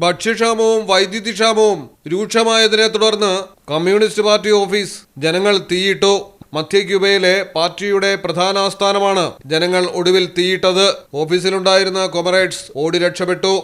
ഭക്ഷ്യക്ഷാമവും വൈദ്യുതിക്ഷാമവും രൂക്ഷമായതിനെ തുടർന്ന് communist party office ജനങ്ങൾ തീയിട്ടു. മധ്യ ക്യൂബയിലെ പാർട്ടിയുടെ പ്രധാന ആസ്ഥാനമാണ് ജനങ്ങൾ ഒടുവിൽ തീയിട്ടത്. ഓഫീസിലുണ്ടായിരുന്ന കൊമറേഡ്സ് ഓടി രക്ഷപ്പെട്ടു.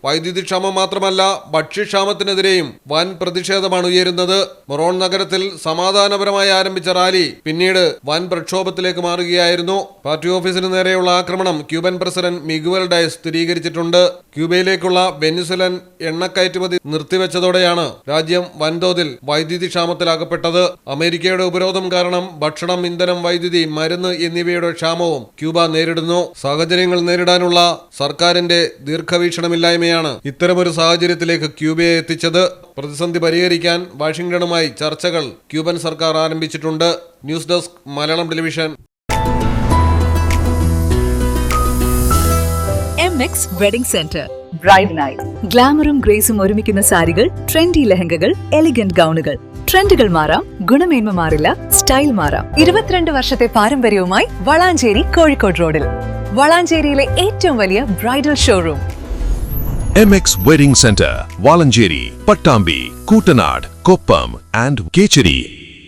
വൈദ്യുതിക്ഷാമം മാത്രമല്ല, ഭക്ഷ്യക്ഷാമത്തിനെതിരെയും വൻ പ്രതിഷേധമാണ് ഉയരുന്നത്. മൊറോൺ നഗരത്തിൽ സമാധാനപരമായി ആരംഭിച്ച റാലി പിന്നീട് വൻ പ്രക്ഷോഭത്തിലേക്ക് മാറുകയായിരുന്നു. പാർട്ടി ഓഫീസിന് നേരെയുള്ള ആക്രമണം ക്യൂബൻ പ്രസിഡന്റ് മിഗുവൽ ഡയസ് സ്ഥിരീകരിച്ചിട്ടുണ്ട്. ക്യൂബയിലേക്കുള്ള വെനിസുലൻ എണ്ണക്കയറ്റുമതി നിർത്തിവെച്ചതോടെയാണ് രാജ്യം വൻതോതിൽ വൈദ്യുതി ക്ഷാമത്തിലാകപ്പെട്ടത്. അമേരിക്കയുടെ ഉപരോധം കാരണം ഭക്ഷണം, ഇന്ധനം, വൈദ്യുതി, മരുന്ന് എന്നിവയുടെ ക്ഷാമവും ക്യൂബ നേരിടുന്നു. സാഹചര്യങ്ങൾ നേരിടാനുള്ള സർക്കാരിന്റെ ദീർഘവീക്ഷണമില്ലായ്മയാണ് ഇത്തരമൊരു സാഹചര്യത്തിലേക്ക് ക്യൂബയെ എത്തിച്ചത്. പ്രതിസന്ധി പരിഹരിക്കാൻ വാഷിംഗ്ടണുമായി ചർച്ചകൾ ക്യൂബൻ സർക്കാർ ആരംഭിച്ചിട്ടുണ്ട്. News desk, Malayalam television. MX wedding centre. Bride night. ഗ്ലാമറും ഗ്രേസും ഒരുമിക്കുന്ന സാരികൾ, ട്രെൻഡി ലെഹങ്കകൾ, എലിഗന്റ് ഗൗണുകൾ. ട്രെൻഡുകൾ മാറാം, ഗുണമേന്മ മാറില്ല, സ്റ്റൈൽ മാറാം. 22 വർഷത്തെ പാരമ്പര്യവുമായി വളാഞ്ചേരി, കോഴിക്കോട് റോഡിൽ. വളാഞ്ചേരിയിലെ ഏറ്റവും വലിയ bridal showroom. MX Wedding Center, Valancheri, Pattambi, Kootanad, Koppam and Kecheri.